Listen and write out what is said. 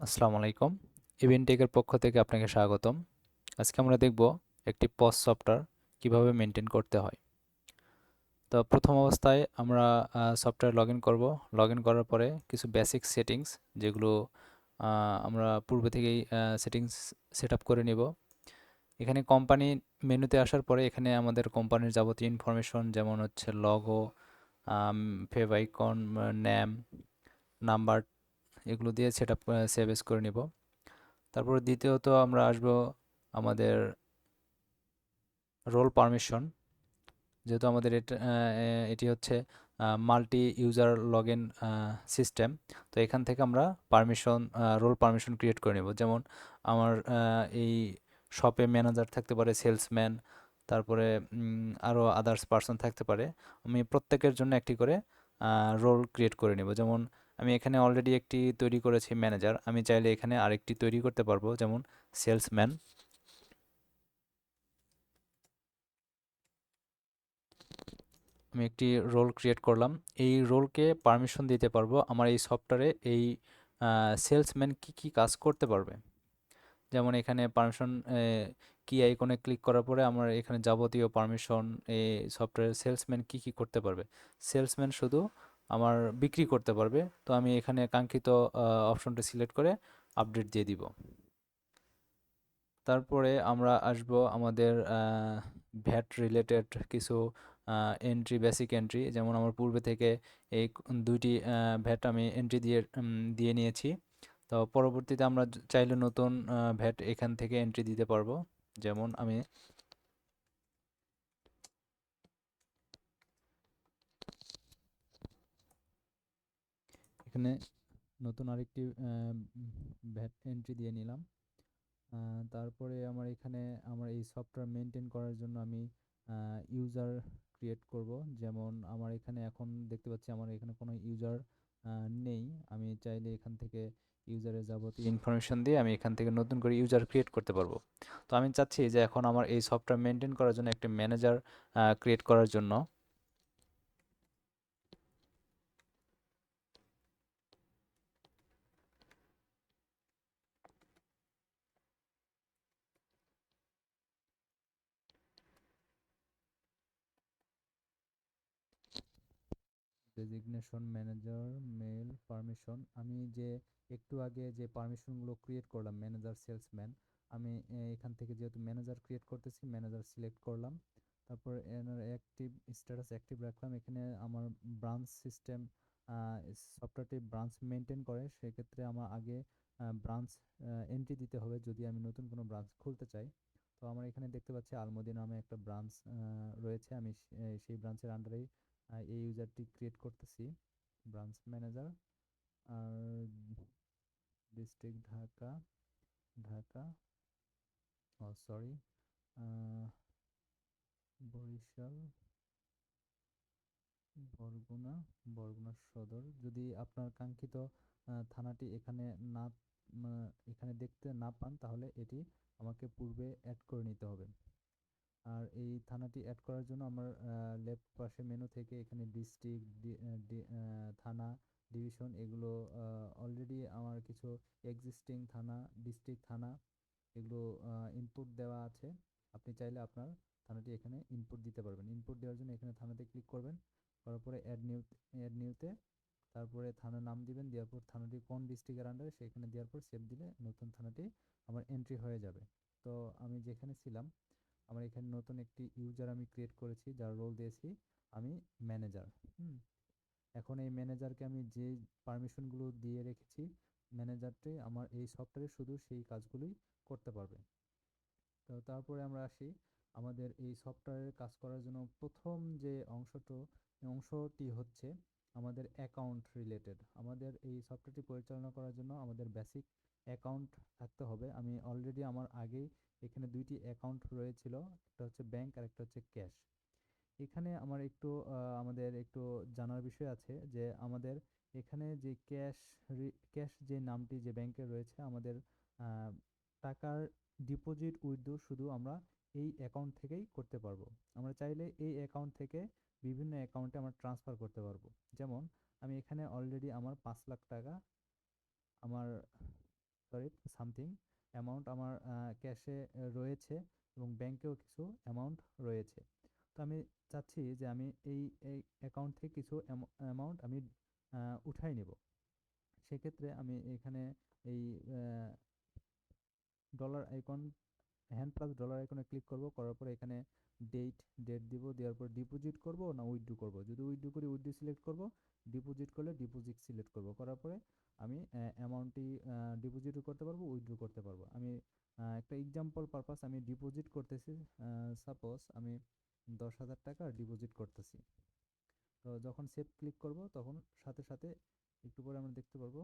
আসসালামু আলাইকুম। ইভেন্টেকের পক্ষ থেকে আপনাকে স্বাগতম। আজকে আমরা দেখব একটি পজ সফটওয়্যার কিভাবে মেনটেন করতে হয়। তো প্রথম অবস্থায় আমরা সফটওয়্যার লগ ইন করবো। লগ ইন করার পরে কিছু বেসিক সেটিংস, যেগুলো আমরা পূর্বে থেকেই সেটিংস সেট আপ করে নিব। এখানে কোম্পানি মেনুতে আসার পরে এখানে আমাদের কোম্পানির যাবতীয় ইনফরমেশন, যেমন হচ্ছে logo, fave icon, name, number, এগুলো দিয়ে সেট আপ সেভ এস করে নিব। তারপর দ্বিতীয়ত আমরা আসব আমাদের রোল পারমিশন। যেহেতু আমাদের এটি হচ্ছে multi user log in system, তো এখান থেকে আমরা পারমিশন, রোল পারমিশন ক্রিয়েট করে নেব। যেমন আমার এই শপে ম্যানেজার থাকতে পারে, সেলসম্যান, তারপরে আরও আদার্স পার্সন থাকতে পারে। আমি প্রত্যেকের জন্য একটি করে রোল ক্রিয়েট করে নেব। যেমন আমি এখানে অলরেডি একটি তৈরি করেছি ম্যানেজার, আমি চাইলে এখানে আরেকটি তৈরি করতে পারবো, যেমন সেলসম্যান। আমি একটি রোল ক্রিয়েট করলাম। এই রোলকে পারমিশন দিতে পারবো আমার এই সফটওয়্যারে এই সেলসম্যান কি কি কাজ করতে পারবে। যেমন এখানে পারমিশন কি আইকনে ক্লিক করার পরে আমার এখানে যাবতীয় পারমিশন, এই সফটওয়্যারের সেলসম্যান কি কি করতে পারবে। সেলসম্যান শুধু আমার বিক্রি করতে পারবে, তো আমি এখানে কাঙ্ক্ষিত অপশনটি সিলেক্ট করে আপডেট দিয়ে দিব। তারপরে আমরা আসব আমাদের ভ্যাট রিলেটেড কিছু এন্ট্রি, বেসিক এন্ট্রি। যেমন আমার পূর্বে থেকে এই দুইটি ভ্যাট আমি এন্ট্রি দিয়ে নিয়েছি। তো পরবর্তীতে আমরা চাইলে নতুন ভ্যাট এখান থেকে এন্ট্রি দিতে পারবো। যেমন আমি এখানে নতুন আরেকটি ভ্যাট এন্ট্রি দিয়ে নিলাম। তারপরে আমার এখানে আমার এই সফটওয়্যার মেনটেন করার জন্য আমি ইউজার ক্রিয়েট করব। যেমন আমার এখানে এখন দেখতে পাচ্ছি আমার এখানে কোনো ইউজার নেই। আমি চাইলে এখান থেকে ইউজারের যাবতীয় ইনফরমেশন দিয়ে আমি এখান থেকে নতুন করে ইউজার ক্রিয়েট করতে পারবো। তো আমি চাচ্ছি যে এখন আমার এই সফটওয়্যার মেনটেন করার জন্য একটা ম্যানেজার ক্রিয়েট করার জন্য ডেজিগনেশন ম্যানেজার, মেল পারমিশন। আমি যে একটু আগে যে পারমিশনগুলো ক্রিয়েট করলাম, ম্যানেজার, সেলসম্যান, আমি এখান থেকে যেহেতু ম্যানেজার ক্রিয়েট করতেছি, ম্যানেজার সিলেক্ট করলাম। তারপর এনার অ্যাক্টিভ, স্ট্যাটাস অ্যাক্টিভ রাখলাম। এখানে আমার ব্রাঞ্চ সিস্টেম, সফটওয়্যারটি ব্রাঞ্চ মেনটেন করে, সেক্ষেত্রে আমার আগে ব্রাঞ্চ এন্ট্রি দিতে হবে যদি আমি নতুন কোনো ব্রাঞ্চ খুলতে চাই। তো আমার এখানে দেখতে পাচ্ছি আলমদি নামে একটা ব্রাঞ্চ রয়েছে, আমি সেই ব্রাঞ্চের আন্ডারেই এই ইউজারটি ক্রিয়েট করতেছি। ব্রাঞ্চ ম্যানেজার, আর ডিস্ট্রিক্ট ঢাকা, ঢাকা, ও সরি, বরিশাল, বরগুনা, বরগুনা সদর। যদি আপনার কাঙ্ক্ষিত থানাটি এখানে না এখানে দেখতে না পান, তাহলে এটি আমাকে পূর্বে অ্যাড করে নিতে হবে। আর এই থানাটি অ্যাড করার জন্য আমার লেফট পাশে মেনু থেকে এখানে ডিস্ট্রিক্ট, থানা, ডিভিশন, এগুলো অলরেডি আমার কিছু এক্সিস্টিং থানা, ডিস্ট্রিক্ট, থানা, এগুলো ইনপুট দেওয়া আছে। আপনি চাইলে আপনার থানাটি এখানে ইনপুট দিতে পারবেন। ইনপুট দেওয়ার জন্য এখানে থানাতে ক্লিক করবেন, করার পরে অ্যাড নিউতে, তারপরে থানার নাম দিবেন, দেওয়ার পর থানাটি কোন ডিস্ট্রিক্টের আন্ডারে সেখানে দেওয়ার পর সেভ দিলে নতুন থানাটি আমার এন্ট্রি হয়ে যাবে। তো আমি যেখানে ছিলাম, আমার এখানে নতুন একটি ইউজার আমি ক্রিয়েট করেছি, যার রোল দিয়েছি আমি ম্যানেজার। হুম এখন এই ম্যানেজারকে আমি যে পারমিশনগুলো দিয়ে রেখেছি, ম্যানেজারটি আমার এই সফটওয়্যারে শুধু সেই কাজগুলোই করতে পারবে। তো তারপরে আমরা আসি আমাদের এই সফটওয়্যারের কাজ করার জন্য প্রথম যে অংশটি হচ্ছে আমাদের অ্যাকাউন্ট রিলেটেড। আমাদের এই সফটওয়্যারটি পরিচালনা করার জন্য আমাদের বেসিক অ্যাকাউন্ট থাকতে হবে। আমি অলরেডি আমার আগেই এখানে দুইটি অ্যাকাউন্ট রয়েছিল, একটা হচ্ছে ব্যাংক আর একটা হচ্ছে ক্যাশ। এখানে আমাদের একটু জানার বিষয় আছে যে আমাদের এখানে যে ক্যাশ যে নামটি যে ব্যাংকের রয়েছে, আমাদের আহ, টাকার ডিপোজিট উইথড্র শুধু আমরা এই অ্যাকাউন্ট থেকেই করতে পারবো। আমরা চাইলে এই অ্যাকাউন্ট থেকে বিভিন্ন অ্যাকাউন্টে আমরা ট্রান্সফার করতে পারবো। যেমন আমি এখানে অলরেডি আমার 5 লাখ টাকা আমার সরি সামথিং অ্যামাউন্ট আমার ক্যাশে রয়েছে এবং ব্যাংকেও কিছু অ্যামাউন্ট রয়েছে। তো আমি চাচ্ছি যে আমি এই অ্যাকাউন্ট থেকে কিছু অ্যামাউন্ট আমি উঠাই নেব। সেক্ষেত্রে আমি এখানে এই dollar icon hand plus dollar আইকনে ক্লিক করব, করার পরে এখানে ডেট দিব, দেওয়ার পর ডিপোজিট করব না উইথড্র করব। যদি উইথড্র করি উইথড্র সিলেক্ট করব, ডিপোজিট করলে ডিপোজিট সিলেক্ট করব, করার পরে আমি অ্যামাউন্টটি ডিপোজিটও করতে পারবো উইথড্র করতে পারবো। আমি একটা এক্সাম্পল পারপাস আমি ডিপোজিট করতেছি, সাপোজ আমি 10,000 টাকা ডিপোজিট করতেছি। তো যখন সেভ ক্লিক করব তখন সাথে সাথে একটু পরে আমরা দেখতে পারবো